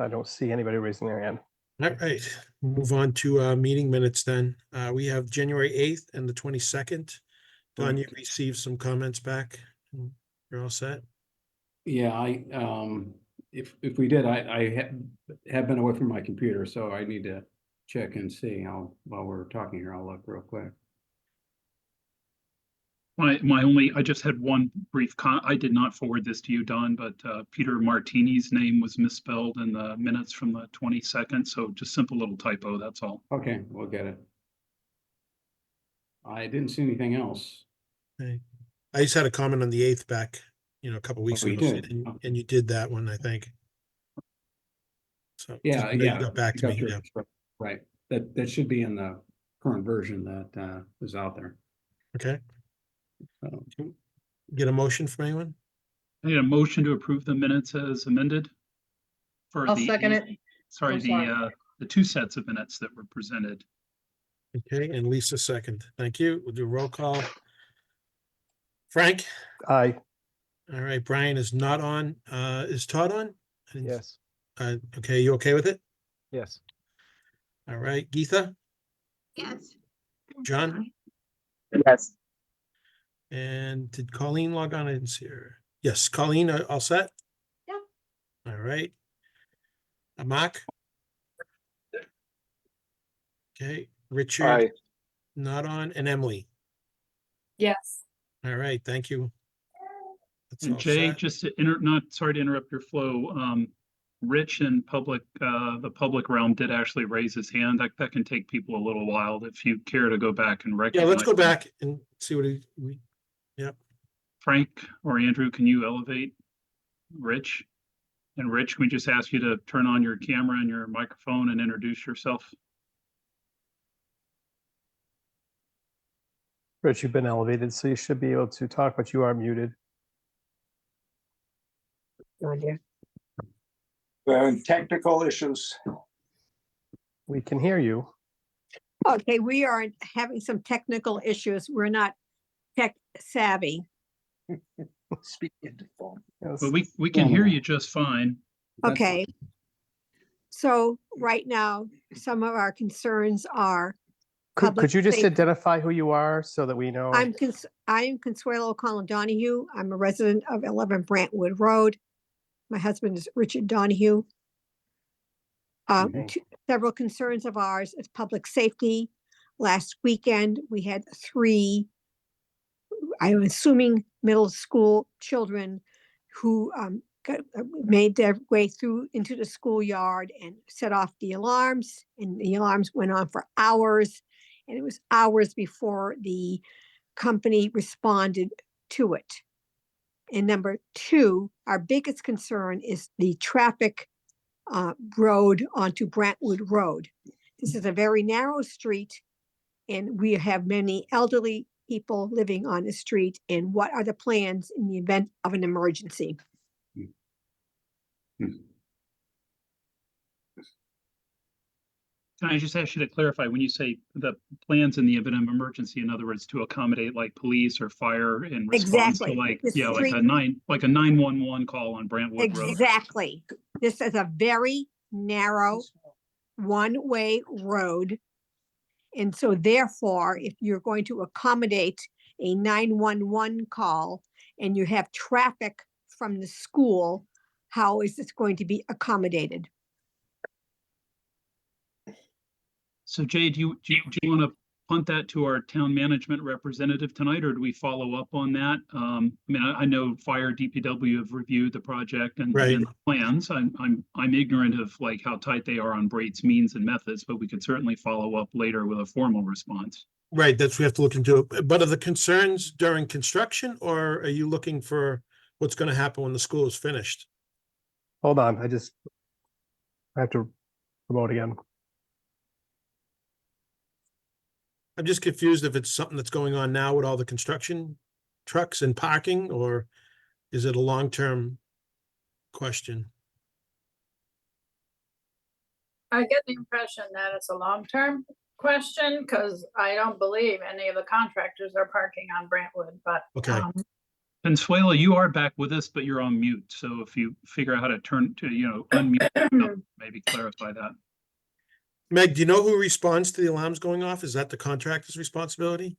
I don't see anybody raising their hand. All right, move on to meeting minutes then. We have January 8th and the 22nd. Don, you received some comments back. You're all set? Yeah, if we did, I have been away from my computer, so I need to check and see. While we're talking here, I'll look real quick. I just had one brief I did not forward this to you, Don, but Peter Martini's name was misspelled in the minutes from the 22nd. So just simple little typo, that's all. Okay, we'll get it. I didn't see anything else. Okay. I just had a comment on the 8th back, a couple weeks you ago, did? and you did that one, I think. So Yeah, you yeah. got back to me. Yeah. Right. That should be in the current version that is out there. Okay. Get a motion from anyone? I need a motion to approve the minutes as amended. I'll second it. Sorry, the two sets of minutes that were presented. Okay, and Lisa second. Thank you. We'll do a roll call. Frank? Aye. All right, Brian is not on. Is Todd on? Yes. Okay, you okay with it? Yes. All right, Geetha? Yes. John? Yes. And did Colleen log on? I didn't see her. Yes, Colleen, all set? Yeah. All right. Mark? Okay, Richard? Aye. Not on, and Emily? Yes. All right, thank you. That's And all Jay, set. just to sorry to interrupt your flow. Rich in the public realm did actually raise his hand. That can take people a little while. If you care to go back and Yeah, recognize. let's go back and see what yep. Frank or Andrew, can you elevate Rich? And Rich, can we just ask you to turn on your camera and your microphone and introduce yourself? Rich, you've been elevated, so you should be able to talk, but you are muted. Technical issues. We can hear you. Okay, we are having some technical issues. We're not tech savvy. Speak into phone. Yes. But we can hear you just fine. Okay. So right now, some of our concerns are. Could you just safety. identify who you are so that we know? I'm Consuelo O'Connell Donahue. I'm a resident of 11 Brantwood Road. My husband is Richard Donahue. Several concerns of ours is public safety. Last weekend, we had 3, I'm assuming middle school children who made their way through into the schoolyard and set off the alarms, and the alarms went on for hours, and it was hours before the company responded to it. And number 2, our biggest concern is the traffic road onto Brantwood Road. This is a very narrow street, and we have many elderly people living on the street. And what are the plans in the event of an emergency? Can I just ask you to clarify when you say the plans in the event of emergency, in other words, to accommodate like police or fire in response to like a 911 call on Brantwood Road? Exactly. This is a very narrow one-way road. And so therefore, if you're going to accommodate a 911 call and you have traffic from the school, how is this going to be accommodated? So Jay, do you want to punt that to our town management representative tonight, or do we follow up on that? I mean, I know Fire DPW have reviewed the project and the plans. I'm ignorant of like how tight they are on Brate's means and methods, but we could certainly follow up later with a formal response. Right, that's we have to look into it. But are the concerns during construction, or are you looking for what's going to happen when the school is finished? Hold on, I have to promote again. I'm just confused if it's something that's going on now with all the construction trucks and parking, or is it a long-term question? I get the impression that it's a long-term question because I don't believe any of the contractors are parking on Brantwood, but Okay. Consuela, you are back with us, but you're on mute. So if you figure out how to turn to, unmute, maybe clarify that. Meg, do you know who responds to the alarms going off? Is that the contractor's responsibility?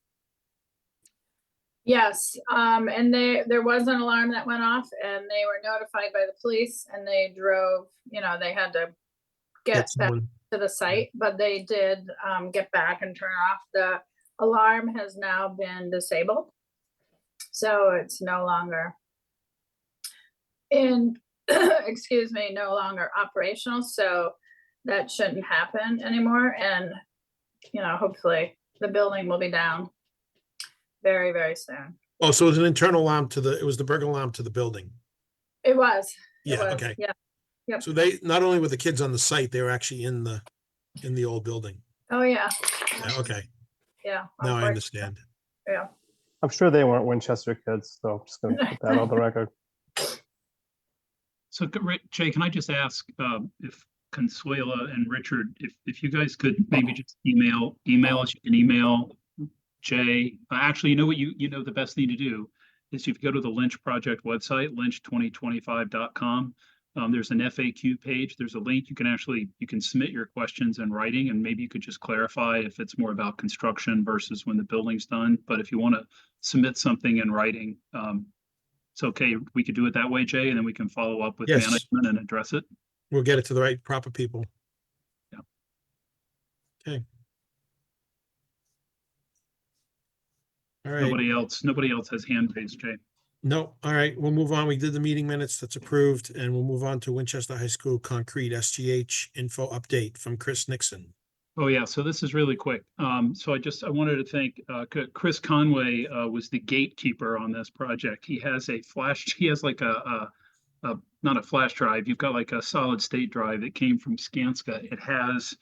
Yes, and there was an alarm that went off and they were notified by the police and they drove, they had to get back someone. to the site, but they did get back and turn off. The alarm has now been disabled. So it's no longer excuse me, no longer operational. So that shouldn't happen anymore. And, hopefully the building will be down very, very soon. Oh, so it was an internal alarm it was the burglar alarm to the building. It was. Yeah, okay. Yeah. Yep. So they, not only were the kids on the site, they were actually in the old building. Oh, yeah. Yeah, okay. Yeah. Now I understand. Yeah. I'm sure they weren't Winchester kids, so I'm just gonna put that on the record. So Jay, can I just ask if Consuela and Richard, if you guys could maybe just email us, you can email Jay. Actually, you know what the best thing to do is if you go to the Lynch Project website, lynch2025.com. There's an FAQ page. There's a link. You can submit your questions in writing, and maybe you could just clarify if it's more about construction versus when the building's done. But if you want to submit something in writing, it's okay. We could do it that way, Jay, and then we can follow up with Yes. management and address it. We'll get it to the right proper people. Yeah. Okay. All right. Nobody else has hand raised, Jay. No, all right, we'll move on. We did the meeting minutes, that's approved, and we'll move on to Winchester High School Concrete SGH info update from Chris Nixon. Oh, yeah. So this is really quick. So I wanted to thank Chris Conway was the gatekeeper on this project. He has like not a flash drive. You've got like a solid state drive that came from Skanska. It has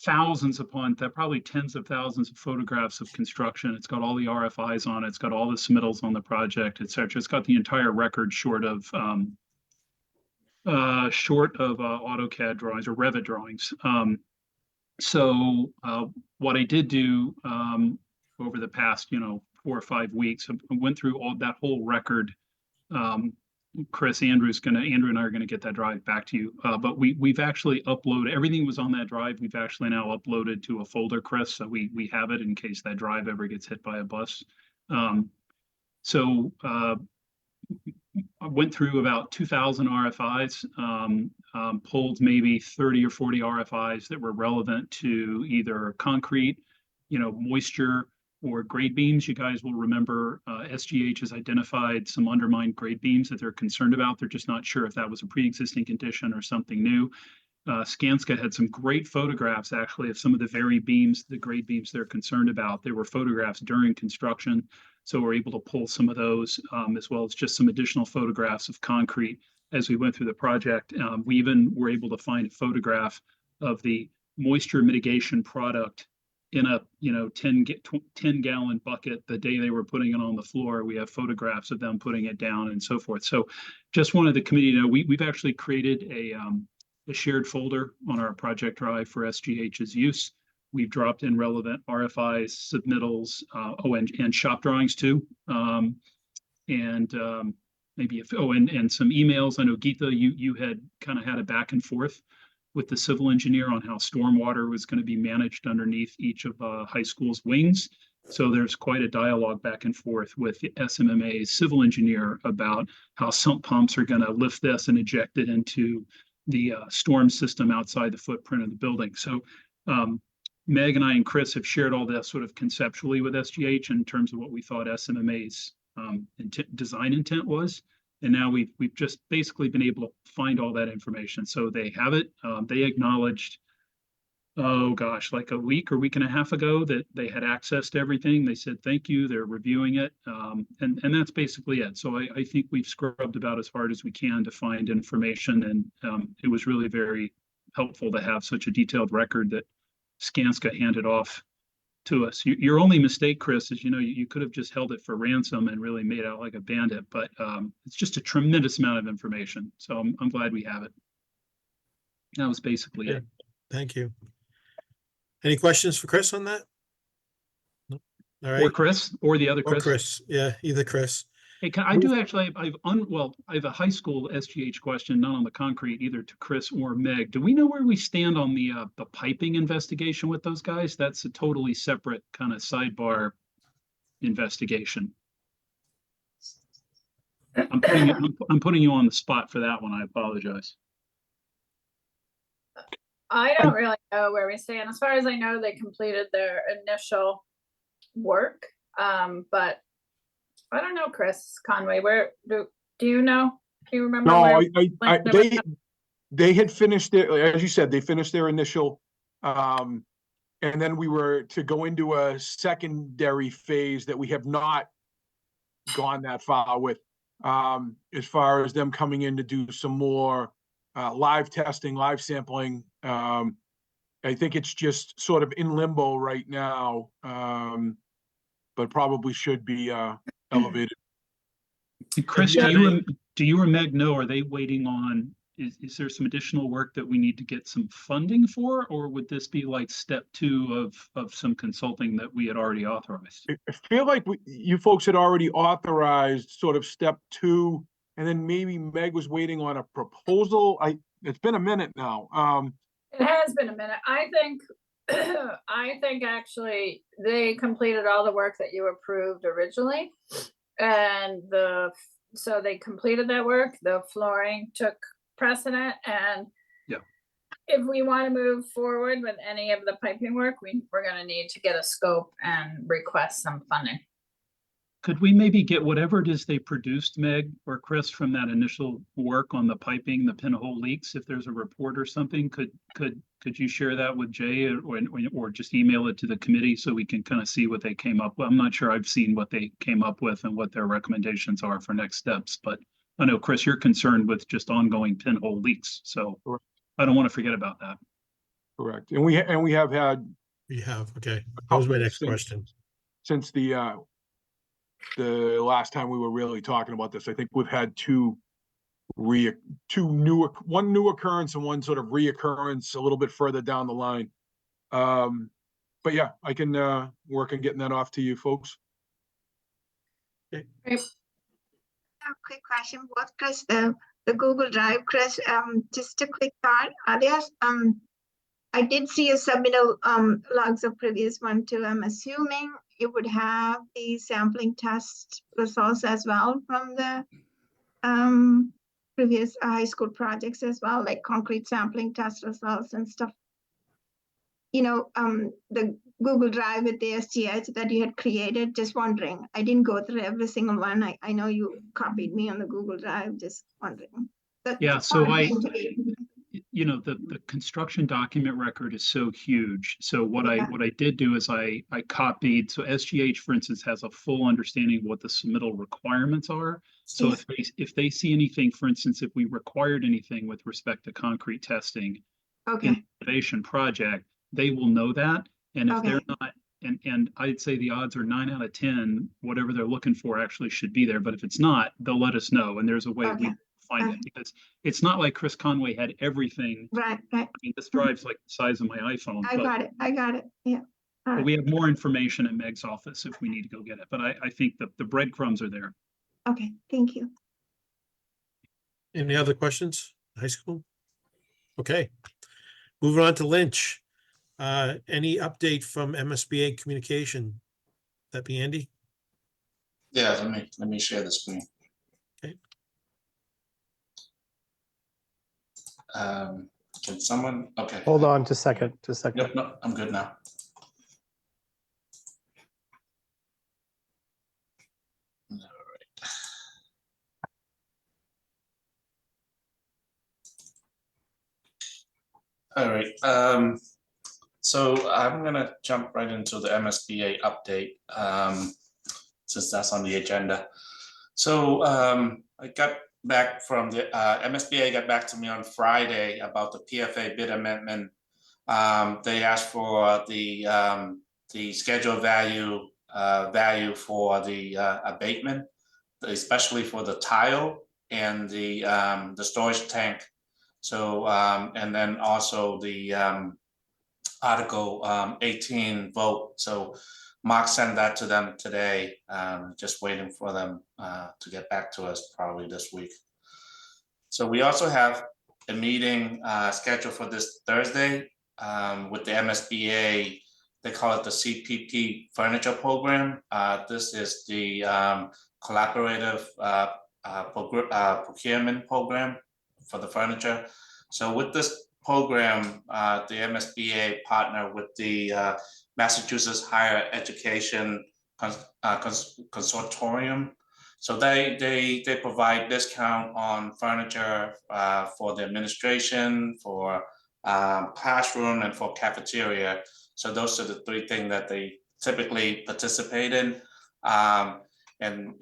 thousands upon that, probably tens of thousands of photographs of construction. It's got all the RFIs on it. It's got all the submittals on the project, et cetera. It's got the entire record short of AutoCAD drawings or Revit drawings. So what I did do over the past, 4 or 5 weeks, I went through that whole record. Andrew and I are gonna get that drive back to you. But we've actually uploaded, everything was on that drive. We've actually now uploaded to a folder, Chris, so we have it in case that drive ever gets hit by a bus. I went through about 2,000 RFIs, pulled maybe 30 or 40 RFIs that were relevant to either concrete, moisture, or grade beams. You guys will remember SGH has identified some undermined grade beams that they're concerned about. They're just not sure if that was a pre-existing condition or something new. Skanska had some great photographs actually of some of the very beams, the grade beams they're concerned about. There were photographs during construction, so we're able to pull some of those as well as just some additional photographs of concrete as we went through the project. We even were able to find a photograph of the moisture mitigation product in a 10-gallon bucket the day they were putting it on the floor. We have photographs of them putting it down and so forth. So just wanted the committee to know we've actually created a shared folder on our project drive for SGH's use. We've dropped in relevant RFIs, submittals, and shop drawings too. And some emails. I know Geeta, you had kind of had a back and forth with the civil engineer on how stormwater was going to be managed underneath each of high school's wings. So there's quite a dialogue back and forth with the SMMA's civil engineer about how sump pumps are going to lift this and eject it into the storm system outside the footprint of the building. So Meg and I and Chris have shared all that sort of conceptually with SGH in terms of what we thought SMMA's design intent was. And now we've just basically been able to find all that information. So they have it. They acknowledged, like a week or week and a half ago that they had access to everything. They said, thank you. They're reviewing it. And that's basically it. So I think we've scrubbed about as hard as we can to find information. And it was really very helpful to have such a detailed record that Skanska handed off to us. Your only mistake, Chris, is you could have just held it for ransom and really made out like a bandit, but it's just a tremendous amount of information. So I'm glad we have it. That was basically it. Thank you. Any questions for Chris on that? Nope. All Or right, Chris, or the other or Chris. Chris, yeah, either Chris. Hey, I do actually, I have a high school SGH question, not on the concrete, either to Chris or Meg. Do we know where we stand on the piping investigation with those guys? That's a totally separate kind of sidebar investigation. I'm putting you on the spot for that one. I apologize. I don't really know where we stand. As far as I know, they completed their initial work. But I don't know, Chris Conway, where do you know? Do you remember? No, where- they had finished their, as you said, they finished their initial, and then we were to go into a secondary phase that we have not gone that far with, as far as them coming in to do some more live testing, live sampling. I think it's just sort of in limbo right now, but probably should be elevated. Chris, Yeah, do you or Meg know, are they waiting on, is there some additional work that we need to get some funding for? Or would this be like step 2 of some consulting that we had already authorized? I feel like you folks had already authorized sort of step 2, and then maybe Meg was waiting on a proposal. It's been a minute now. It has been a minute. I think, I think actually they completed all the work that you approved originally. And so they completed that work, the flooring took precedent, and Yeah. if we want to move forward with any of the piping work, we're gonna need to get a scope and request some funding. Could we maybe get whatever it is they produced, Meg or Chris, from that initial work on the piping, the pinhole leaks? If there's a report or something, could you share that with Jay, or just email it to the committee so we can kind of see what they came up with? I'm not sure I've seen what they came up with and what their recommendations are for next steps, but I know, Chris, you're concerned with just ongoing pinhole leaks, so Correct. I don't want to forget about that. Correct. And we have had We have, okay. That was my next since- question. since the last time we were really talking about this. I think we've had one new occurrence and one sort of reoccurrence a little bit further down the line. But yeah, I can work on getting that off to you folks. A quick question, what Chris, the Google Drive, Chris, just a quick thought, are there, I did see a submittal, logs of previous one too. I'm assuming it would have the sampling test results as well from the, previous high school projects as well, like concrete sampling test results and stuff. You know, the Google Drive with the SGH that you had created, just wondering. I didn't go through every single one. I know you copied me on the Google Drive, just wondering. Yeah, so you know, the construction document record is so huge. So what I did do is I copied, so SGH, for instance, has a full understanding of what the submittal requirements are. So if they see anything, for instance, if we required anything with respect to concrete testing in the innovation project, they will know that. And if they're not, and I'd say the odds are 9 out of 10, whatever they're looking for actually should be there. But if it's not, they'll let us know. And there's a way we find it, because it's not like Chris Conway had everything. Right. I mean, this drive's like the size of my iPhone. I got it. Yeah. But we have more information in Meg's office if we need to go get it. But I think the breadcrumbs are there. Okay, thank you. Any other questions? High school? Okay. Moving on to Lynch. Any update from MSBA communication? That be Andy? Yeah, let me share the screen. Okay. Can someone, okay. Hold on just a second, Nope, no, I'm good now. All right. So I'm gonna jump right into the MSBA update, since that's on the agenda. So I got back from the MSBA got back to me on Friday about the PFA bid amendment. They asked for the schedule value for the abatement, especially for the tile and the storage tank. So and then also the Article 18 vote. So Mark sent that to them today, just waiting for them to get back to us probably this week. So we also have a meeting scheduled for this Thursday with the MSBA. They call it the CPP Furniture Program. This is the collaborative procurement program for the furniture. So with this program, the MSBA partner with the Massachusetts Higher Education Consortium. So they provide discount on furniture for the administration, for classroom, and for cafeteria. So those are the three things that they typically participate in. And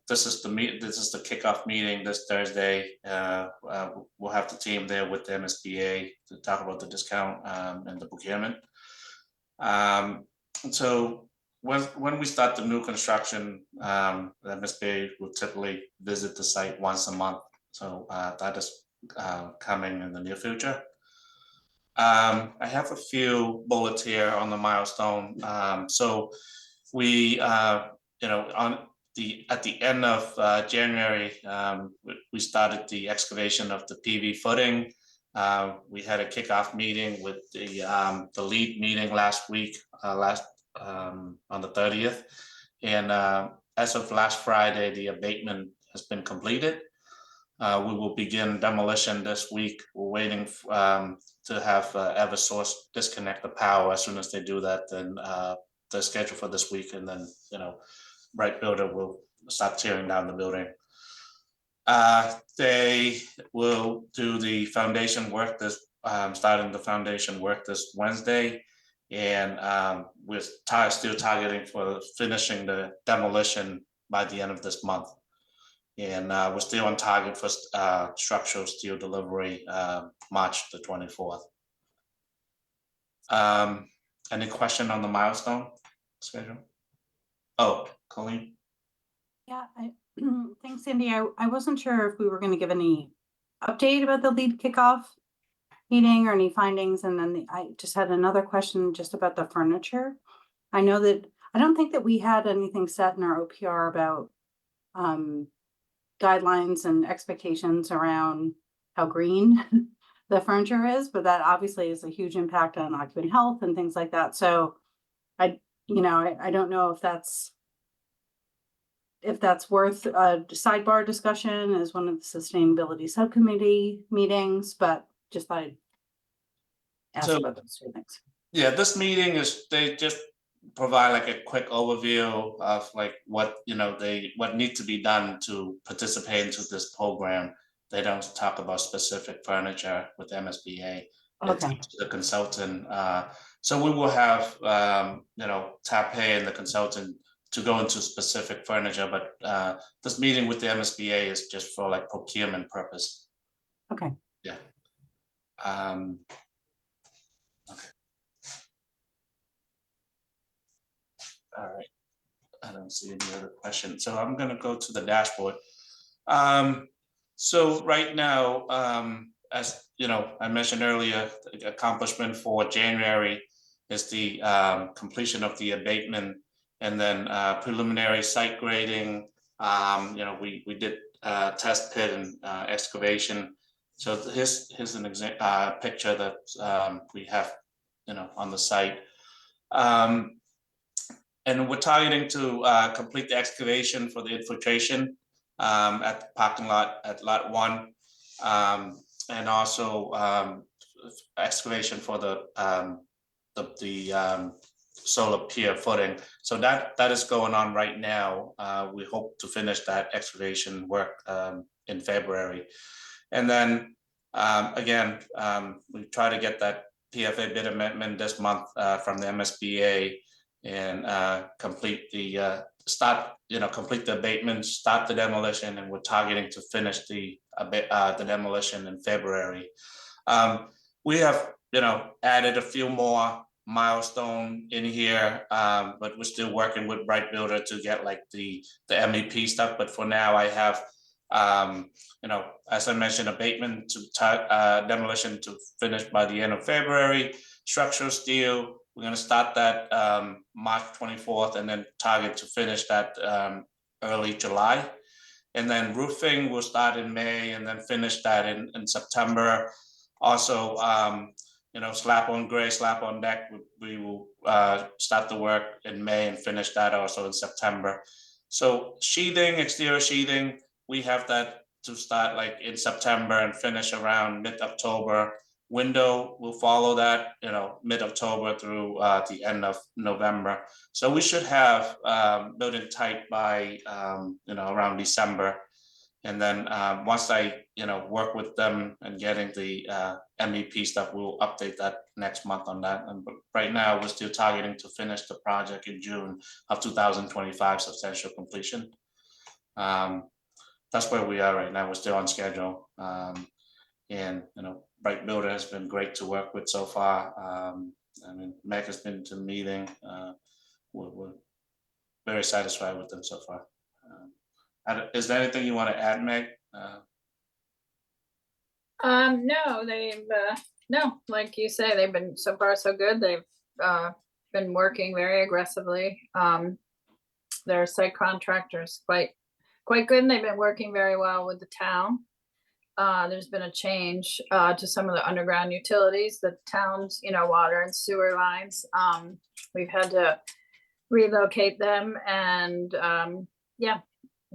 this is the kickoff meeting this Thursday. We'll have the team there with the MSBA to talk about the discount and the procurement. So when we start the new construction, the MSBA will typically visit the site once a month. So that is coming in the near future. I have a few bullets here on the milestone. So we, at the end of January, we started the excavation of the PV footing. We had a kickoff meeting with the lead meeting last week, on the 30th. And as of last Friday, the abatement has been completed. We will begin demolition this week. We're waiting to have Eversource disconnect the power. As soon as they do that, then they're scheduled for this week, and then Bright Builder will start tearing down the building. They will do the foundation work starting the foundation work this Wednesday, and we're still targeting for finishing the demolition by the end of this month. And we're still on target for structural steel delivery March the 24th. Any question on the milestone schedule? Oh, Colleen? Yeah, thanks, Cindy. I wasn't sure if we were going to give any update about the lead kickoff meeting or any findings. And then I just had another question just about the furniture. I know that I don't think that we had anything set in our OPR about guidelines and expectations around how green the furniture is, but that obviously is a huge impact on occupant health and things like that. So I don't know if that's worth a sidebar discussion as one of the sustainability subcommittee meetings, but just thought I'd ask about those two things. Yeah, this meeting they just provide like a quick overview of like what what needs to be done to participate into this program. They don't talk about specific furniture with MSBA. Okay. The consultant. So we will have Tape and the consultant to go into specific furniture, but this meeting with the MSBA is just for like procurement purpose. Okay. Yeah. Okay. All right. I don't see any other questions. So I'm going to go to the dashboard. So right now, as I mentioned earlier, the accomplishment for January is the completion of the abatement, and then preliminary site grading. We did test pit and excavation. So here's an picture that we have on the site. And we're targeting to complete the excavation for the infiltration at the parking lot at lot 1, and also excavation for the solar pier footing. So that is going on right now. We hope to finish that excavation work in February, and then again we try to get that PFA bid amendment this month from the MSBA. And complete the complete the abatement, start the demolition, and we're targeting to finish the demolition in February. We have added a few more milestone in here, but we're still working with Bright Builder to get like the MEP stuff. But for now, I have as I mentioned, abatement to demolition to finish by the end of February, structural steel We're gonna start that March 24th and then target to finish that early July. And then roofing will start in May and then finish that in September. Also, slap on gray, slap on deck, we will start the work in May and finish that also in September. So sheathing, exterior sheathing, we have that to start like in September and finish around mid-October. Window will follow that, mid-October through the end of November. So we should have building tight by, around December. And then once I, work with them and getting the MEP stuff, we'll update that next month on that. But right now, we're still targeting to finish the project in June of 2025, substantial completion. That's where we are right now. We're still on schedule. And, Bright Builder has been great to work with so far. Meg has been to the meeting. We're very satisfied with them so far. Is there anything you want to add, Meg? No, no, like you say, they've been so far so good. They've been working very aggressively. Their site contractors quite good, and they've been working very well with the town. There's been a change to some of the underground utilities, the town's, water and sewer lines. We've had to relocate them, and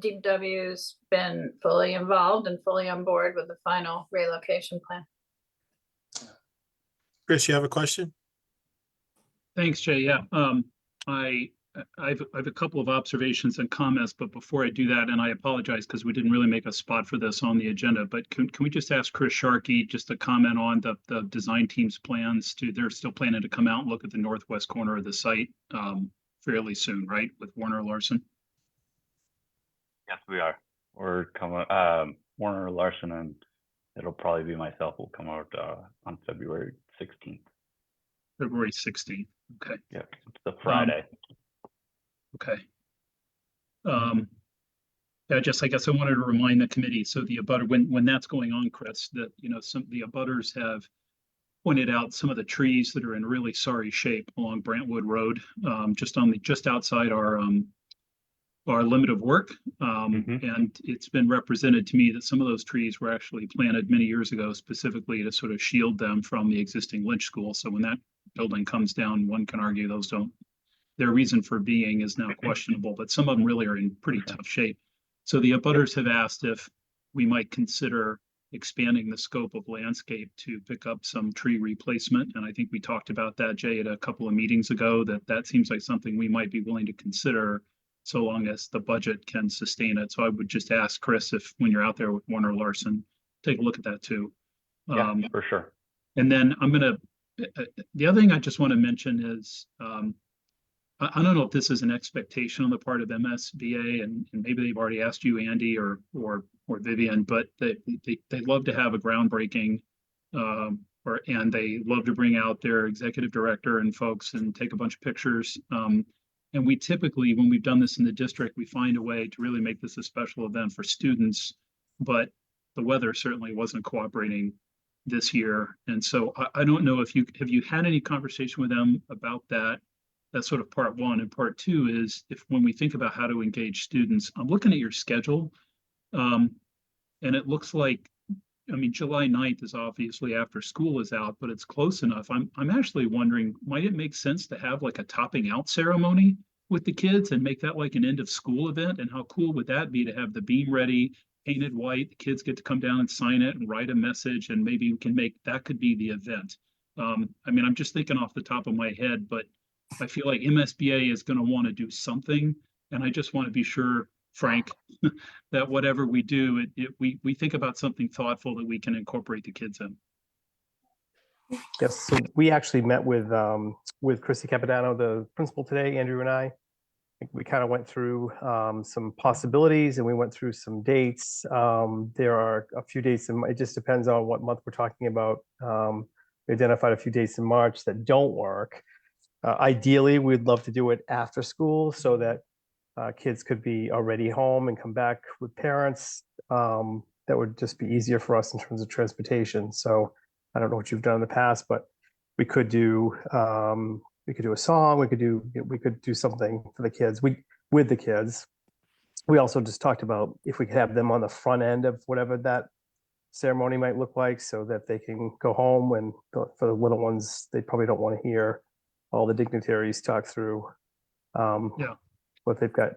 DPW's been fully involved and fully on board with the final relocation plan. Chris, you have a question? Thanks, Jay. Yeah, I've a couple of observations and comments, but before I do that, and I apologize because we didn't really make a spot for this on the agenda, but can we just ask Chris Sharkey just to comment on the design team's plans they're still planning to come out and look at the northwest corner of the site fairly soon, right, with Warner Larson? Yes, we are. We're coming, Warner Larson, and it'll probably be myself will come out on February 16th. February 16th. Okay. Yep, it's the Friday. Okay. I guess I wanted to remind the committee, so the abutter, when that's going on, Chris, that, some the abutters have pointed out some of the trees that are in really sorry shape along Brantwood Road, just outside our limit of work. And it's been represented to me that some of those trees were actually planted many years ago, specifically to sort of shield them from the existing Lynch School. So when that building comes down, one can argue their reason for being is now questionable, but some of them really are in pretty tough shape. So the abutters have asked if we might consider expanding the scope of landscape to pick up some tree replacement. And I think we talked about that, Jay, at a couple of meetings ago, that seems like something we might be willing to consider so long as the budget can sustain it. So I would just ask Chris if, when you're out there with Warner Larson, take a look at that too. Yeah, for sure. And then the other thing I just want to mention is, I don't know if this is an expectation on the part of MSBA, and maybe they've already asked you, Andy, or Vivian, but they love to have a groundbreaking, and they love to bring out their executive director and folks and take a bunch of pictures. And we typically, when we've done this in the district, we find a way to really make this a special event for students, but the weather certainly wasn't cooperating this year. And so I don't know if have you had any conversation with them about that? That's sort of part one. And part two is, when we think about how to engage students, I'm looking at your schedule, and it looks like, July 9th is obviously after school is out, but it's close enough. I'm actually wondering, might it make sense to have like a topping out ceremony with the kids and make that like an end of school event? And how cool would that be to have the beam ready, painted white, the kids get to come down and sign it and write a message, and maybe we can that could be the event. I'm just thinking off the top of my head, but I feel like MSBA is going to want to do something, and I just want to be sure, Frank, that whatever we do, we think about something thoughtful that we can incorporate the kids in. Yes, so we actually met with Christy Capodanno, the principal, today, Andrew and I. We kind of went through some possibilities, and we went through some dates. There are a few dates, and it just depends on what month we're talking about. We identified a few dates in March that don't work. Ideally, we'd love to do it after school so that kids could be already home and come back with parents. That would just be easier for us in terms of transportation. So I don't know what you've done in the past, but we could do we could do a song, we could do something for the kids, with the kids. We also just talked about if we could have them on the front end of whatever that ceremony might look like, so that they can go home, and for the little ones, they probably don't want to hear all the dignitaries talk through Yeah. what they've got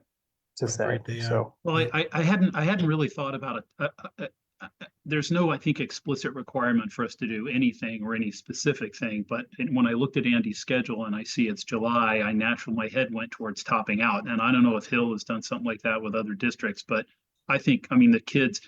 to What say. grade they are. So Well, I hadn't really thought about it. There's no, I think, explicit requirement for us to do anything or any specific thing, but when I looked at Andy's schedule and I see it's July, my head went towards topping out. And I don't know if Hill has done something like that with other districts, but I think, I mean, the kids,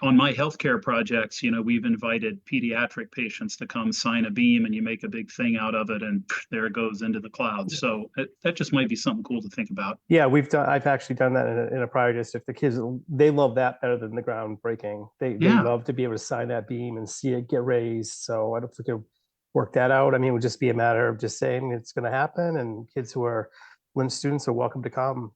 on my healthcare projects, we've invited pediatric patients to come sign a beam, and you make a big thing out of it, and there it goes into the clouds. So that just might be something cool to think about. yeah, I've actually done that in a prior district. The kids, they love that better than the groundbreaking. They Yeah. love to be able to sign that beam and see it get raised. So I don't think it'll work that out. I mean, it would just be a matter of just saying it's going to happen, and kids who are Lynch students are welcome to come.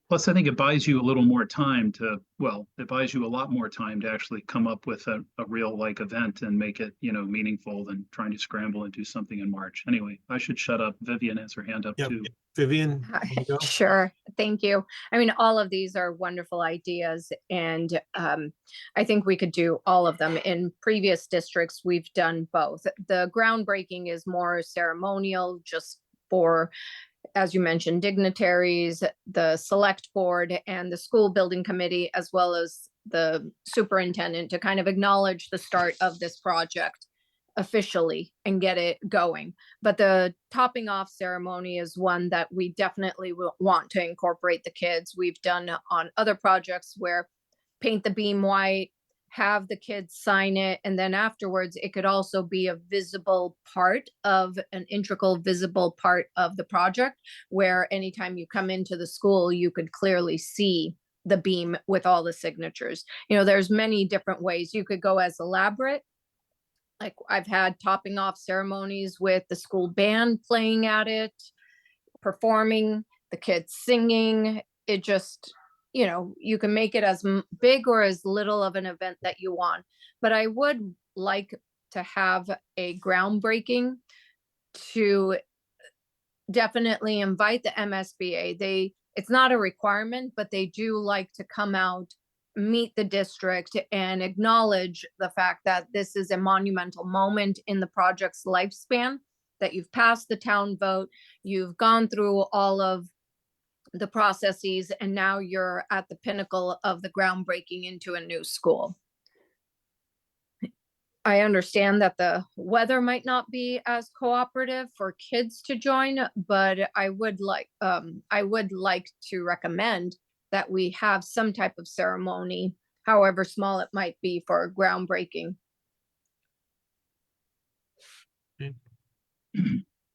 Plus, I think it buys you a little more time it buys you a lot more time to actually come up with a real like event and make it, meaningful than trying to scramble and do something in March. Anyway, I should shut up. Vivian has her hand up Yep. too. Vivian, want to go? Sure. Thank you. I mean, all of these are wonderful ideas, and I think we could do all of them. In previous districts, we've done both. The groundbreaking is more ceremonial, just for, as you mentioned, dignitaries, the select board, and the school building committee, as well as the superintendent, to kind of acknowledge the start of this project officially and get it going. But the topping off ceremony is one that we definitely will want to incorporate the kids. We've done on other projects where paint the beam white, have the kids sign it, and then afterwards it could also be a visible part of an integral visible part of the project, where anytime you come into the school you could clearly see the beam with all the signatures. There's many different ways you could go as elaborate. Like, I've had topping off ceremonies with the school band playing at it, performing, the kids singing. It just, you can make it as big or as little of an event that you want. But I would like to have a groundbreaking to definitely invite the MSBA. It's not a requirement, but they do like to come out, meet the district, and acknowledge the fact that this is a monumental moment in the project's lifespan, that you've passed the town vote, you've gone through all of the processes, and now you're at the pinnacle of the groundbreaking into a new school. I understand that the weather might not be as cooperative for kids to join, but I would like to recommend that we have some type of ceremony, however small it might be, for groundbreaking.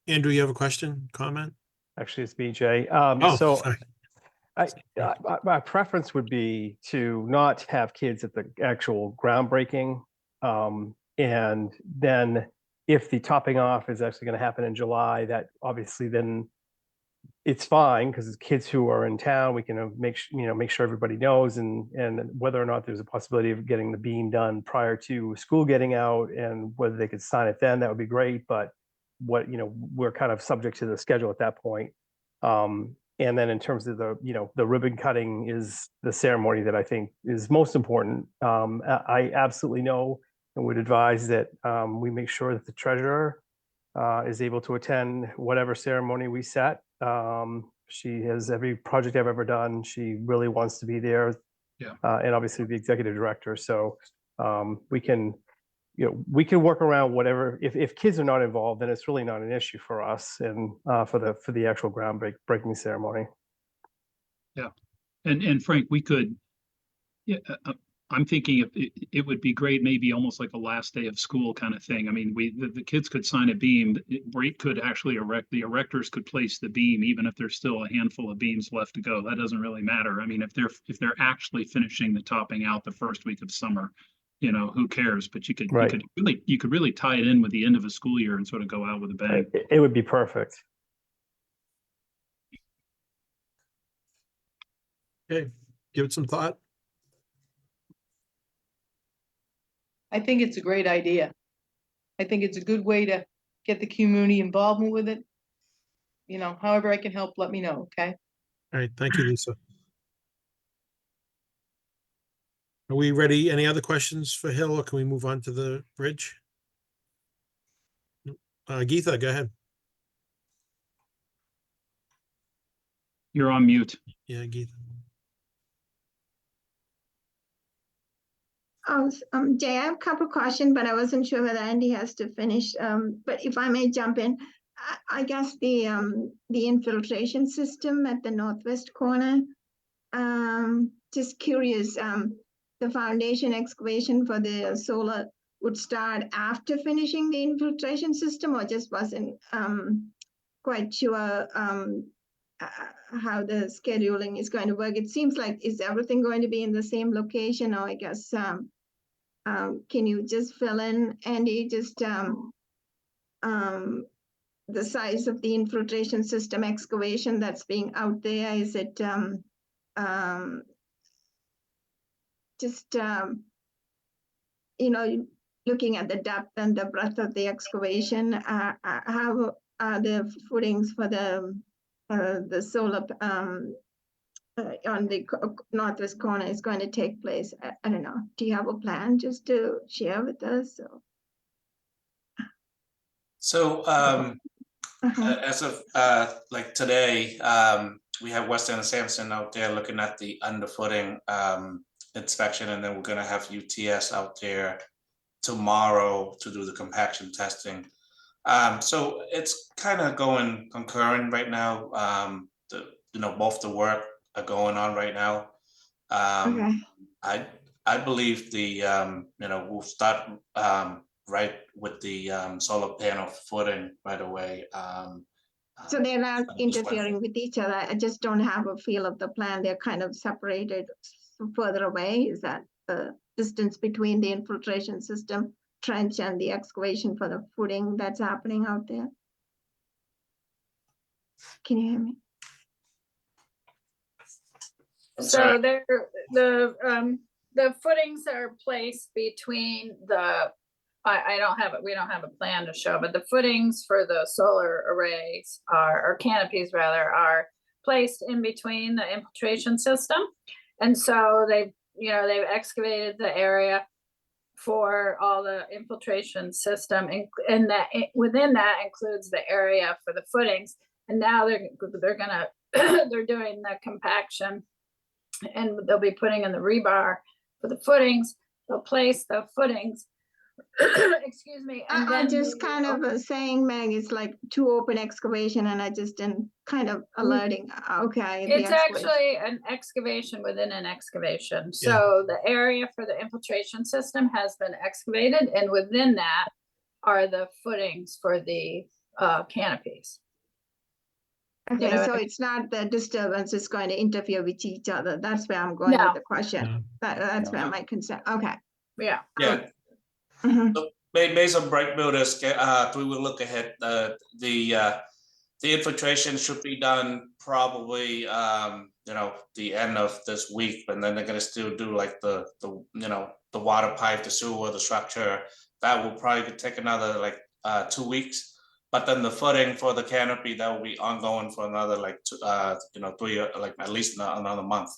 Andrew, you have a question, comment? Actually, it's BJ. So Sorry. my preference would be to not have kids at the actual groundbreaking. And then if the topping off is actually going to happen in July, that obviously then it's fine, because it's kids who are in town. We can make sure everybody knows, and whether or not there's a possibility of getting the beam done prior to school getting out, and whether they could sign it then, that would be great. But we're kind of subject to the schedule at that point. And then in terms of the ribbon cutting is the ceremony that I think is most important. I absolutely know and would advise that we make sure that the treasurer is able to attend whatever ceremony we set. She has every project I've ever done. She really wants to be there. Yeah. And obviously the executive director. So we can work around whatever. If kids are not involved, then it's really not an issue for us, and for the actual groundbreaking ceremony. Yeah. And Frank, we could, I'm thinking it would be great, maybe almost like a last day of school kind of thing. I mean, the kids could sign a beam. Brake could actually the erectors could place the beam, even if there's still a handful of beams left to go. That doesn't really matter. I mean, if they're actually finishing the topping out the first week of summer, who cares? But you could really tie it in with the end of a school year and sort of go out with a bang. It would be perfect. Okay, give it some thought. I think it's a great idea. I think it's a good way to get the community involvement with it. you know, however I can help, let me know, okay? All right, thank you, Lisa. Are we ready? Any other questions for Hill, or can we move on to the bridge? Geetha, go ahead. You're on mute. Yeah, Geetha. Jay, I have a couple questions, but I wasn't sure whether Andy has to finish. But if I may jump in, I guess the infiltration system at the northwest corner. Just curious, the foundation excavation for the solar would start after finishing the infiltration system, or just wasn't quite sure how the scheduling is going to work. It seems like, is everything going to be in the same location, or I guess can you just fill in, Andy, just the size of the infiltration system excavation that's being out there? Is it just you know, looking at the depth and the breadth of the excavation, how are the footings for the solar on the northwest corner is going to take place? I don't know. Do you have a plan just to share with us? So as of like today, we have Western and Sampson out there looking at the underfooting inspection, and then we're going to have UTS out there tomorrow to do the compaction testing. So it's kind of going concurrent right now. Both the work are going on right now. I believe we'll start right with the solar panel footing right away. So they're not interfering with each other. I just don't have a feel of the plan. They're kind of separated further away. Is that the distance between the infiltration system trench and the excavation for the footing that's happening out there? Can you hear me? So the footings are placed between the, I don't have it, we don't have a plan to show, but the footings for the solar arrays or canopies rather, are placed in between the infiltration system. And so they've excavated the area for all the infiltration system, and that within that includes the area for the footings. And now they're gonna they're doing the compaction, and they'll be putting in the rebar for the footings. They'll place the footings. Excuse me. And I'm then just kind of saying, Meg, it's like two open excavation, and I just didn't kind of alerting. Okay. It's actually an excavation within an excavation. So the area for the infiltration system has been excavated, and within that are the footings for the canopies. Okay, You know, so it's not the disturbance is going to interfere with each other. That's where I'm going with the question. That's where my concern. Okay. Yeah. Yeah. So based on Bright Builders, we will look ahead. The infiltration should be done probably the end of this week, and then they're gonna still do like the water pipe, the sewer, the structure. That will probably take another like 2 weeks. But then the footing for the canopy, that will be ongoing for another like 3, like at least another month.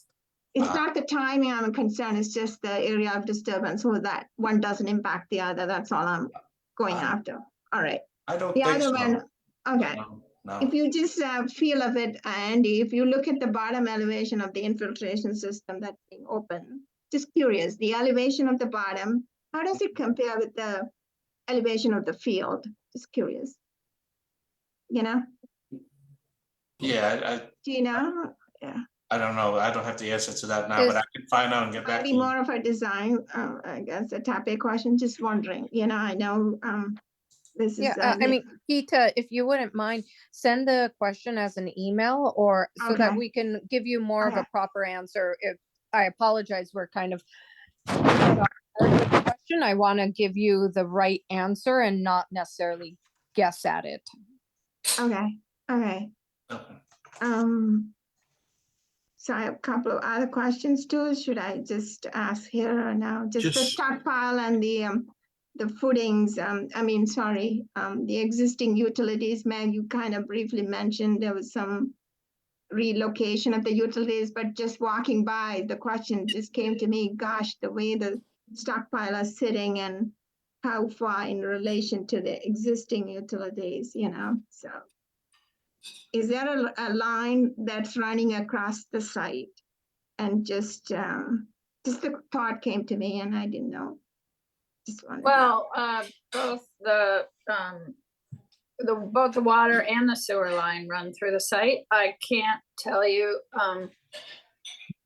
It's not the timing I'm concerned, it's just the area of disturbance, so that one doesn't impact the other. That's all I'm going after. All right. I don't the think other so. one, okay. No. If you just feel of it, Andy, if you look at the bottom elevation of the infiltration system that's being open, just curious, the elevation of the bottom, how does it compare with the elevation of the field? Just curious. You know? Yeah. Do you know? Yeah. I don't know. I don't have the answer to that now, but I can find out and get back to you. More of a design, I guess, a type A question. Just wondering. I know this is. I mean, Geeta, if you wouldn't mind, send the question as an email, or so that we can give you more of a proper answer. If I apologize, we're kind of question. I want to give you the right answer and not necessarily guess at it. Okay. So I have a couple of other questions too. Should I just ask here or now? Just the stockpile and the footings, the existing utilities, Meg, you kind of briefly mentioned there was some relocation of the utilities, but just walking by, the question just came to me, gosh, the way the stockpile is sitting and how far in relation to the existing utilities, so. Is there a line that's running across the site? And just the thought came to me and I didn't know. Just wanted to- Well, both both the water and the sewer line run through the site. I can't tell you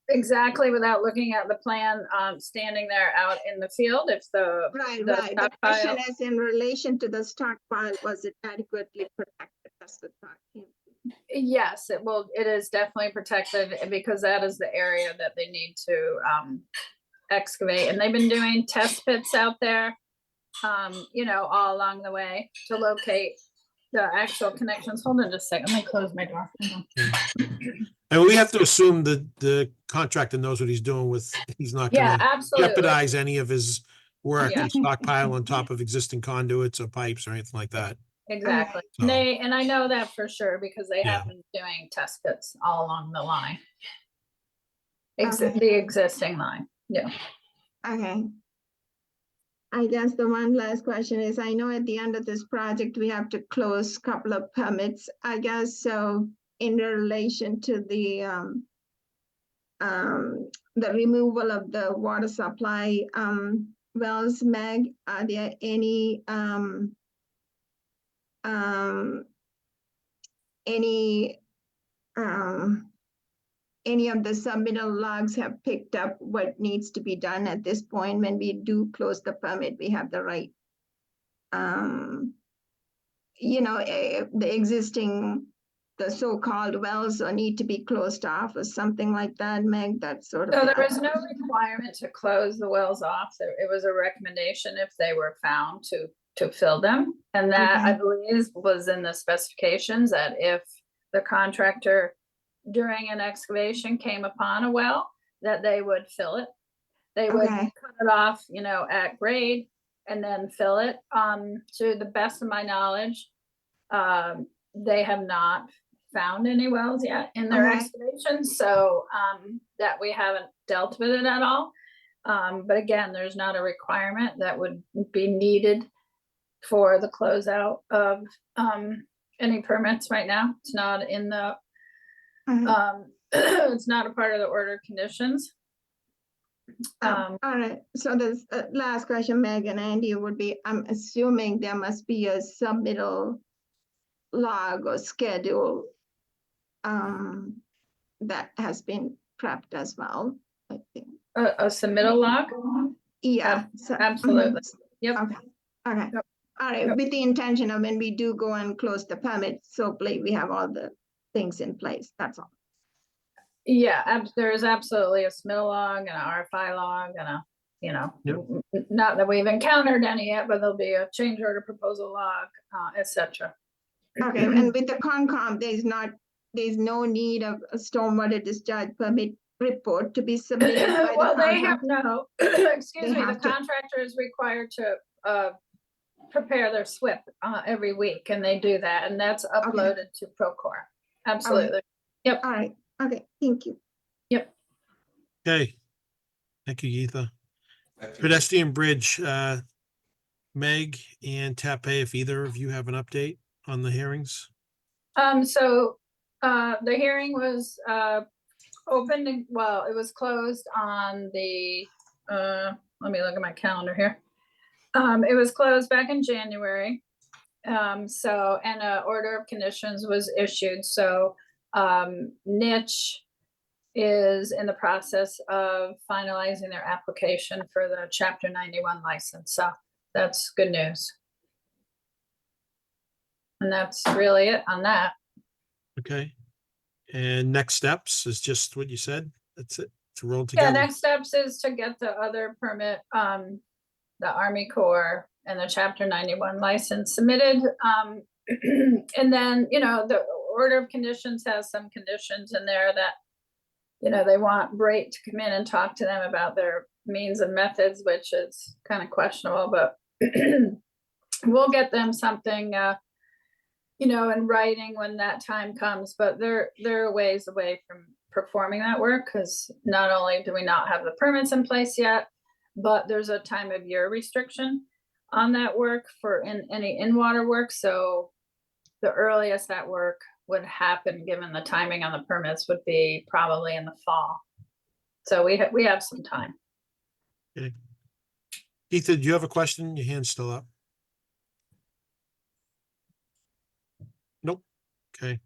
exactly without looking at the plan, standing there out in the field, if Right. the The question stockpile- is in relation to the stockpile, was it adequately protected? That's the thought. Yes, it is definitely protected because that is the area that they need to excavate. And they've been doing test pits out there, all along the way to locate the actual connections. Hold on just a second. Let me close my door. Hang on. And we have to assume that the contractor knows what he's doing he's not Yeah, gonna absolutely. jeopardize any of his work Yeah. or stockpile on top of existing conduits or pipes or anything like that. Exactly. So- And I know that for sure because they Yeah. have been doing test pits all along the line. Okay. The existing line. Yeah. Okay. I guess the one last question is, I know at the end of this project, we have to close a couple of permits, I guess, so in relation to the removal of the water supply wells, Meg, are there any of the submittal logs have picked up what needs to be done at this point? When we do close the permit, we have the right, the existing, the so-called wells need to be closed off or something like that, Meg, that sort of. So there was no requirement to close the wells off. It was a recommendation if they were found to fill them. And that, I believe, was in the specifications that if the contractor during an excavation came upon a well, that they would fill it. They would cut it off, at grade and then fill it. To the best of my knowledge, they have not found any wells yet in their excavations, so that we haven't dealt with it at all. But again, there's not a requirement that would be needed for the closeout of any permits right now. It's not in the it's not a part of the order of conditions. All right, so the last question, Meg and Andy, would be, I'm assuming there must be a submittal log or schedule that has been prepped as well, I think. A submittal log? Yeah. Absolutely. Yep. Okay. All right, with the intention of when we do go and close the permit, so we have all the things in place, that's all. Yeah, there is absolutely a submittal log and an RFI log and a, not that we've encountered any yet, but there'll be a change order proposal log, etc. Okay, and with the Concom, there's no need of a stormwater discharge permit report to be submitted by Well, the they have contractor? excuse me, the contractor is required to prepare their SWIP every week, and they do that, and that's uploaded to Procore. Absolutely. Yep. All right. Okay. Thank you. Yep. Okay. Thank you, Geetha. Pedestrian bridge, Meg and Tape, if either of you have an update on the hearings. So the hearing was opened, it was closed on the, let me look at my calendar here. It was closed back in January. And an order of conditions was issued. So Niche is in the process of finalizing their application for the Chapter 91 license. So that's good news. And that's really it on that. Okay. And next steps is just what you said. That's it. To roll Yeah, together. next steps is to get the other permit, the Army Corps and the Chapter 91 license submitted. And then, the order of conditions has some conditions in there that, they want Brait to come in and talk to them about their means and methods, which is kind of questionable, but we'll get them something, you know, in writing when that time comes, but they're a ways away from performing that work, because not only do we not have the permits in place yet, but there's a time of year restriction on that work for any in-water work. So the earliest that work would happen, given the timing on the permits, would be probably in the fall. So we have some time. Okay. Ethan, do you have a question? Your hand's still up. Nope. Okay.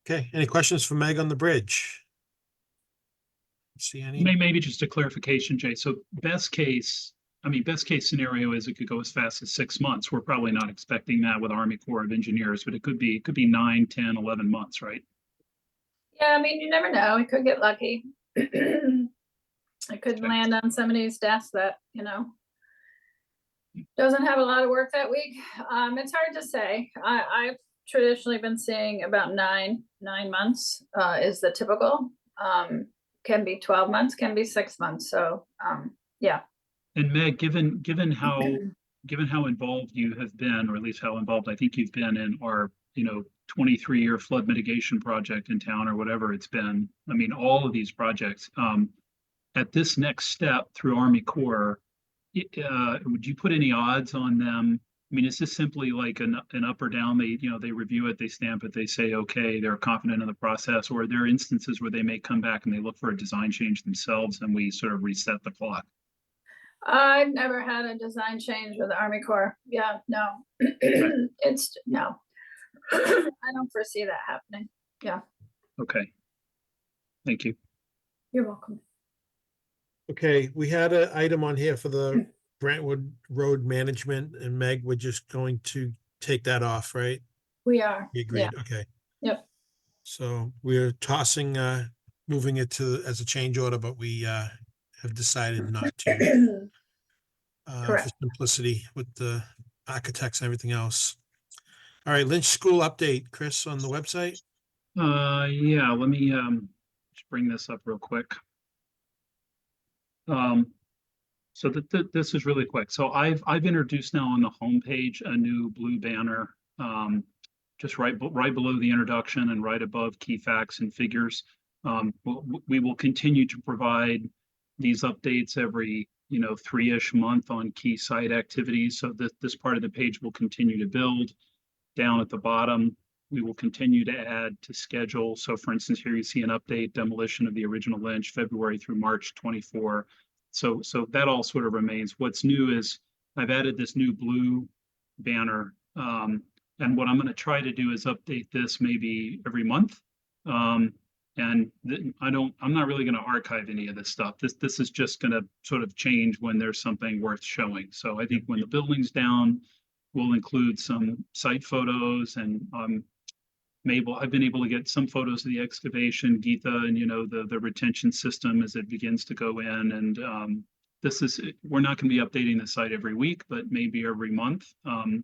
Okay, any questions for Meg on the bridge? See any? Maybe just a clarification, Jay. So best case scenario is it could go as fast as 6 months. We're probably not expecting that with Army Corps of Engineers, but it could be 9, 10, 11 months, right? Yeah, I mean, you never know. We could get lucky. I could land on somebody's desk that, you know, doesn't have a lot of work that week. It's hard to say. I've traditionally been seeing about nine months is the typical. Can be 12 months, can be 6 months. So yeah. And Meg, given how involved you have been, or at least how involved I think you've been in our, 23-year flood mitigation project in town, or whatever it's been. I mean, all of these projects, at this next step through Army Corps, would you put any odds on them? I mean, is this simply like an up or down? They review it, they stamp it, they say, okay, they're confident in the process, or are there instances where they may come back and they look for a design change themselves and we sort of reset the clock? I've never had a design change with the Army Corps. Yeah, no, it's no. I don't foresee that happening. Yeah. Okay. Thank you. You're welcome. Okay, we had an item on here for the Brentwood Road Management, and Meg, we're just going to take that off, right? We are. You agreed, okay. Yep. So we're tossing, moving it to as a change order, but we have decided not to. For Correct. simplicity with the architects and everything else. All right, Lynch School update, Chris, on the website. Yeah, let me just bring this up real quick. So this is really quick. So I've introduced now on the homepage a new blue banner, just right below the introduction and right above key facts and figures. We will continue to provide these updates every 3-ish month on key site activities. So this part of the page will continue to build. Down at the bottom, we will continue to add to schedule. So for instance, here you see an update demolition of the original Lynch, February through March 24. So that all sort of remains. What's new is I've added this new blue banner. And what I'm going to try to do is update this maybe every month. I'm not really going to archive any of this stuff. This is just going to sort of change when there's something worth showing. So I think when the building's down, we'll include some site photos, and I've been able to get some photos of the excavation, Geetha, and the retention system as it begins to go in. And we're not going to be updating the site every week, but maybe every month. And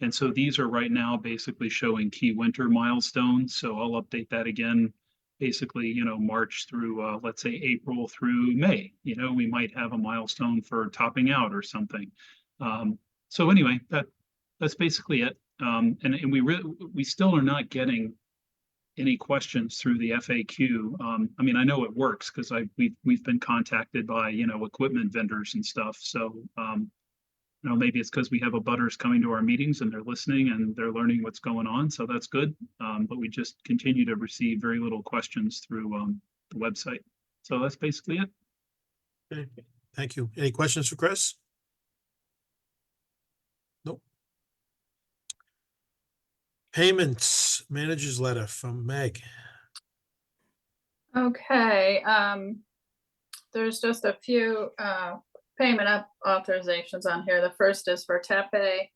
so these are right now basically showing key winter milestones. So I'll update that again, basically, March through, let's say April through May. We might have a milestone for topping out or something. So anyway, that's basically it. And we still are not getting any questions through the FAQ. I mean, I know it works because we've been contacted by equipment vendors and stuff. So maybe it's because we have abutters coming to our meetings and they're listening and they're learning what's going on. So that's good. But we just continue to receive very little questions through the website. So that's basically it. Okay, thank you. Any questions for Chris? Nope. Payments, manager's letter from Meg. Okay, there's just a few payment authorizations on here. The first is for TAPE.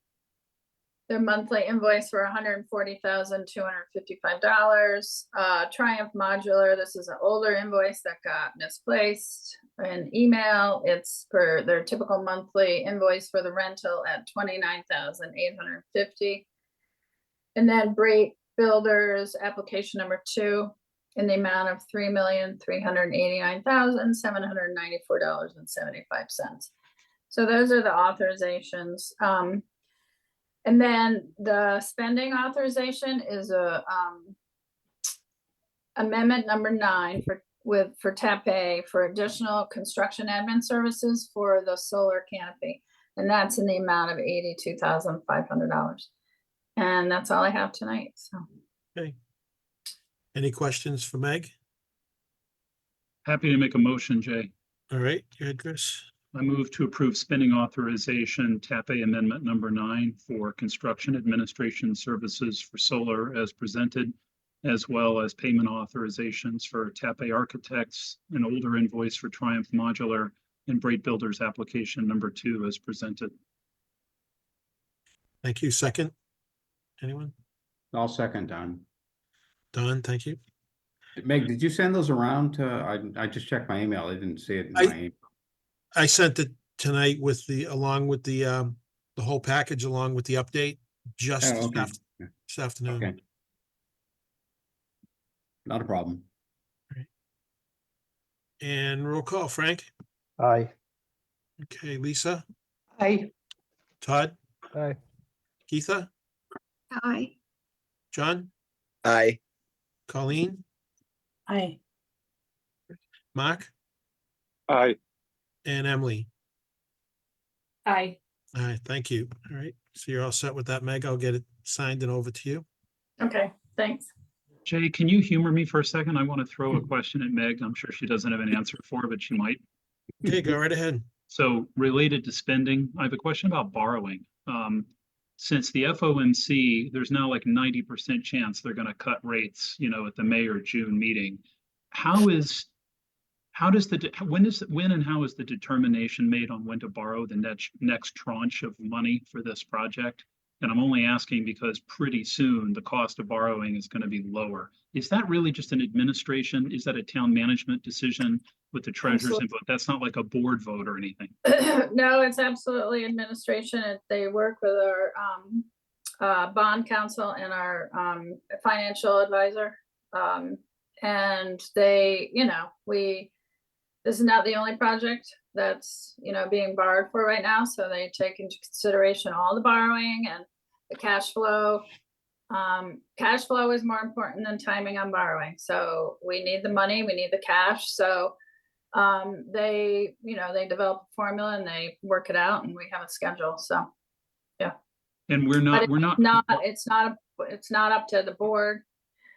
Their monthly invoice for $140,255. Triumph Modular, this is an older invoice that got misplaced in email. It's for their typical monthly invoice for the rental at $29,850. And then Brait Builders, application number 2, in the amount of $3,389,794.75. So those are the authorizations. And then the spending authorization is a amendment number 9 for TAPE for additional construction admin services for the solar canopy. And that's in the amount of $82,500. And that's all I have tonight, so. Okay. Any questions for Meg? Happy to make a motion, Jay. All right, go ahead, Chris. I move to approve spending authorization, TAPE amendment number 9 for construction administration services for solar as presented, as well as payment authorizations for TAPE Architects, an older invoice for Triumph Modular, and Bright Builders application number 2 as presented. Thank you. Second? Anyone? I'll second, Don. Don, thank you. Meg, did you send those around to, I just checked my email. I didn't see it in my email. I sent it tonight with along with the whole package, along with the update, just Oh, okay. this afternoon. Okay. Not a problem. And roll call, Frank? Aye. Okay, Lisa? Aye. Todd? Aye. Geetha? Aye. John? Aye. Colleen? Aye. Mark? Aye. And Emily? Aye. All right, thank you. All right, so you're all set with that, Meg. I'll get it signed and over to you. Okay, thanks. Jay, can you humor me for a second? I want to throw a question at Meg. I'm sure she doesn't have an answer for, but she might. Okay, go right ahead. So related to spending, I have a question about borrowing. Since the FOMC, there's now like 90% chance they're going to cut rates, you know, at the May or June meeting. When and how is the determination made on when to borrow the next tranche of money for this project? And I'm only asking because pretty soon the cost of borrowing is going to be lower. Is that really just an administration? Is that a town management decision with the treasurer's input? That's not like a board vote or anything. No, it's absolutely administration. They work with our bond counsel and our financial advisor. And they, you know, this is not the only project that's, you know, being borrowed for right now. So they take into consideration all the borrowing and the cash flow. Cash flow is more important than timing on borrowing. So we need the money, we need the cash. So they, you know, they develop a formula and they work it out and we have a schedule. So, yeah. And it's not up to the board.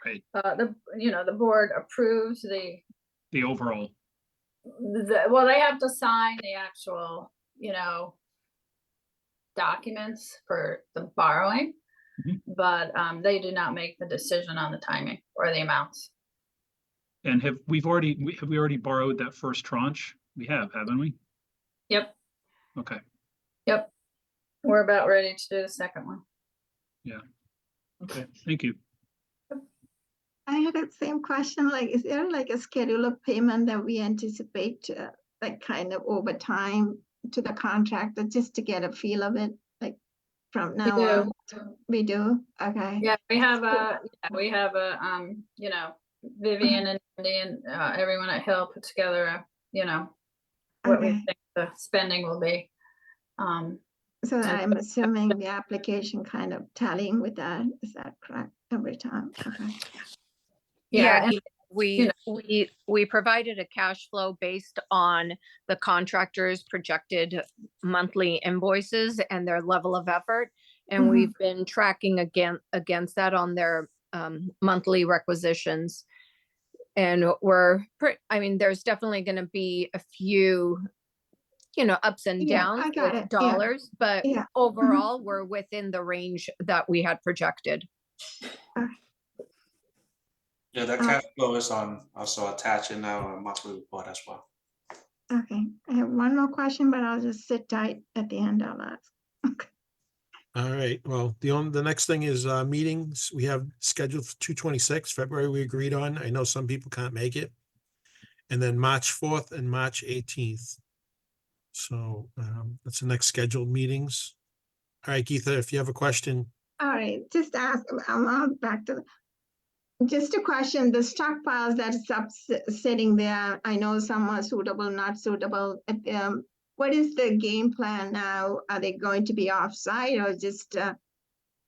Right. The board approves the overall. Well, they have to sign the actual, you know, documents for the borrowing, but they do not make the decision on the timing or the amounts. And have we already borrowed that first tranche? We have, haven't we? Yep. Okay. Yep. We're about ready to do the second one. Yeah. Okay. Thank you. I had that same question, like, is there like a schedule of payment that we anticipate like kind of over time to the contractor just to get a feel of it, like from now on? We do? Okay. Yeah, we have you know, Vivian and Andy and everyone at Hill put together what we think the spending will be. So I'm assuming the application kind of tallying with that. Is that correct every time? Okay. Yeah, and, we provided a cash flow based on the contractor's projected monthly invoices and their level of effort. And we've been tracking against that on their monthly requisitions. And there's definitely going to be a few, you know, ups and downs with dollars, but overall we're within the range that we had projected. Yeah, that cash flow is also attached in our monthly report as well. Okay, I have one more question, but I'll just sit tight at the end. I'll ask. Okay. All right, well, the next thing is meetings. We have scheduled for 2/26 February we agreed on. I know some people can't make it. And then March 4th and March 18th. So that's the next scheduled meetings. All right, Geetha, if you have a question. All right, just ask, I'm back to just a question, the stockpiles that's sitting there, I know some are suitable, not suitable. what is the game plan now? Are they going to be off-site or just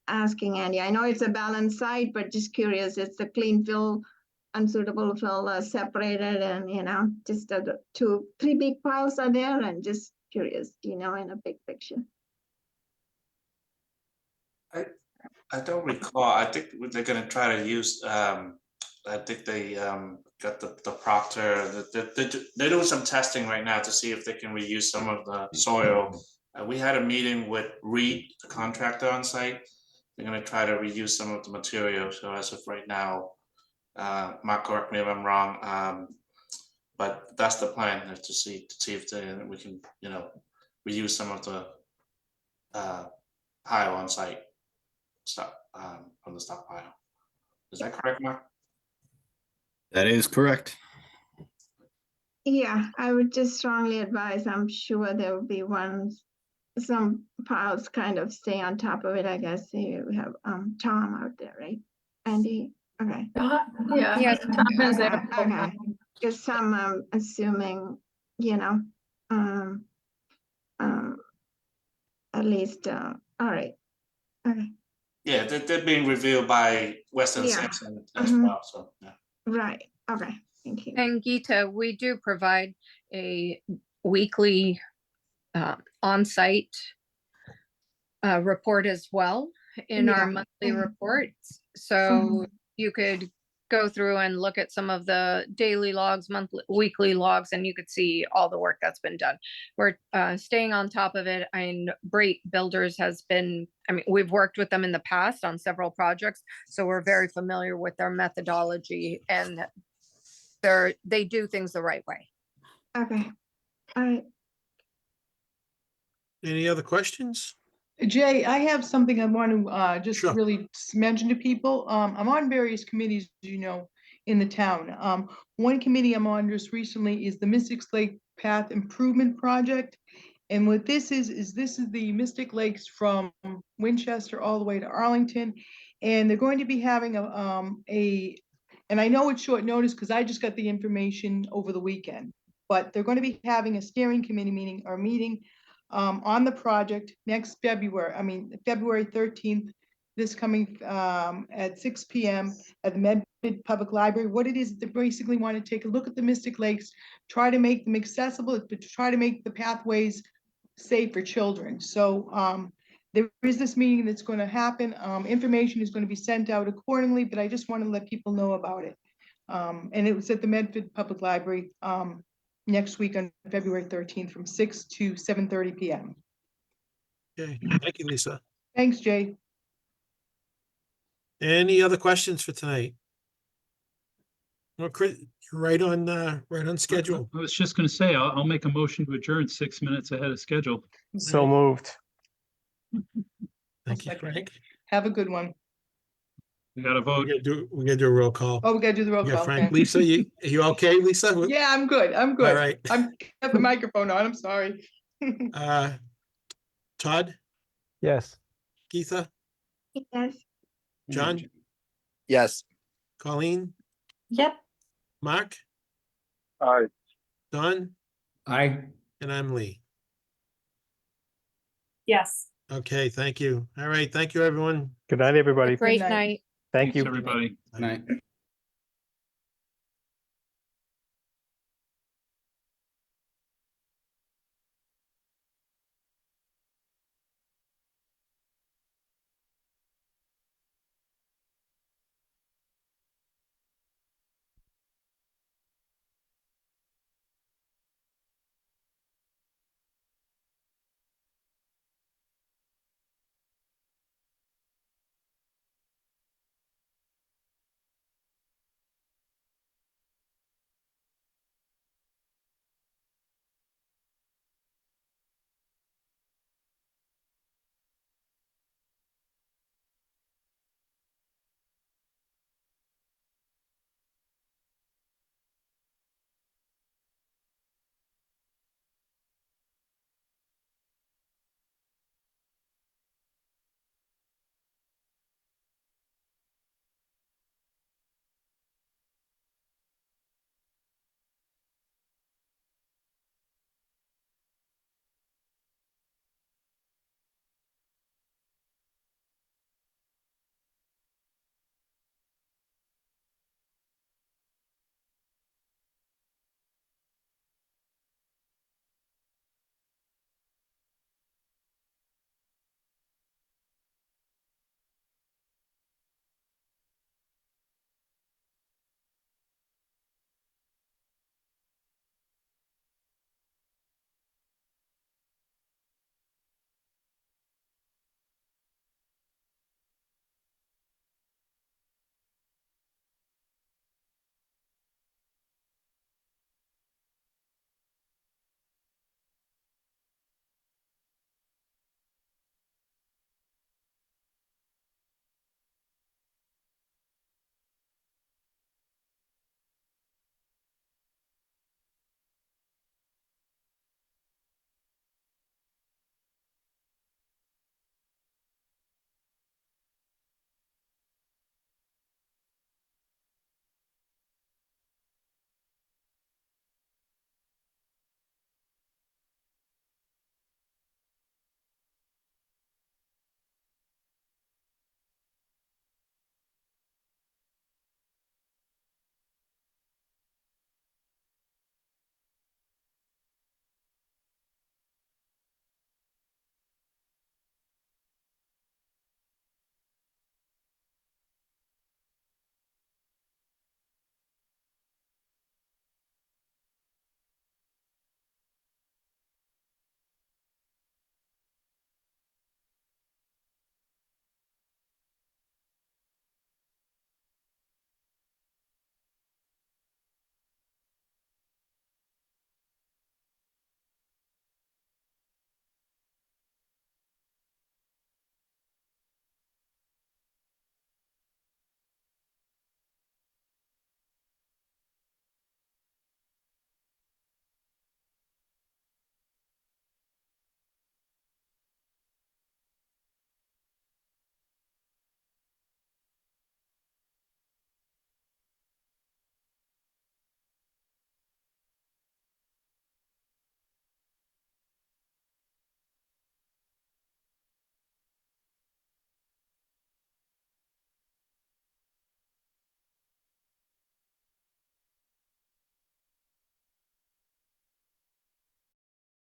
asking Andy? I know it's a balanced site, but just curious, it's the clean fill, unsuitable fill separated, and just the 3 big piles are there, and just curious, in a big picture. I don't recall. I think they're gonna try to use, I think they got the proctor, they're doing some testing right now to see if they can reuse some of the soil. We had a meeting with Reed, the contractor on site. They're gonna try to reuse some of the material. So as of right now, Mark, correct me if I'm wrong, but that's the plan, is to see if we can, reuse some of the pile on site stuff from the stockpile. Is that correct, Mark? That is correct. Yeah, I would just strongly advise, I'm sure there will be some piles kind of stay on top of it, I guess. You have Tom out there, right? Andy, okay. Yeah. Yes. Tom is there. Okay, just some, assuming, at least, all right, okay, Yeah, they're being reviewed by Weston Yeah. Sampson as Mhm. well, so, yeah. right, okay, thank you. And Geeta, we do provide a weekly on-site report as well in our Yeah. monthly Mhm. reports. So you could go through and look at some of the daily logs, weekly logs, and you could see all the work that's been done. We're staying on top of it. And Brait Builders has been, we've worked with them in the past on several projects, so we're very familiar with their methodology, and they do things the right way. Okay, all right. Any other questions? Jay, I have something I want to just Sure. really mention to people. I'm on various committees, in the town. One committee I'm on just recently is the Mystic Lake Path Improvement Project. And what this is this is the Mystic Lakes from Winchester all the way to Arlington. And they're going to be having and I know it's short notice because I just got the information over the weekend, but they're going to be having a steering committee meeting on the project next February 13th, this coming at 6 p.m. at the Medford Public Library. What it is, they basically want to take a look at the Mystic Lakes, try to make them accessible, but to try to make the pathways safe for children. So there is this meeting that's going to happen. Information is going to be sent out accordingly, but I just want to let people know about it. And it was at the Medford Public Library next week on February 13th from 6 to 7:30 p.m. Okay, thank you, Lisa. Thanks, Jay. Any other questions for tonight? Well, Chris, you're right on schedule. I was just gonna say, I'll make a motion to adjourn 6 minutes ahead of schedule. So moved. Thank you, second. Frank. Have a good one. We gotta vote. We gotta do a roll call. Oh, we gotta do the roll Yeah, call. Frank, okay. Lisa, are you okay, Lisa? Yeah, I'm good. I'm All good. right. I'm got the microphone on. I'm sorry. Todd, Yes. Geetha, Yes. John, Yes. Colleen, Yep. Mark, Aye. Don, Aye. and I'm Lee. Yes. Okay, thank you. All right, thank you, everyone. Good night, everybody. Great night. night. Thank Thanks, you. everybody. Night.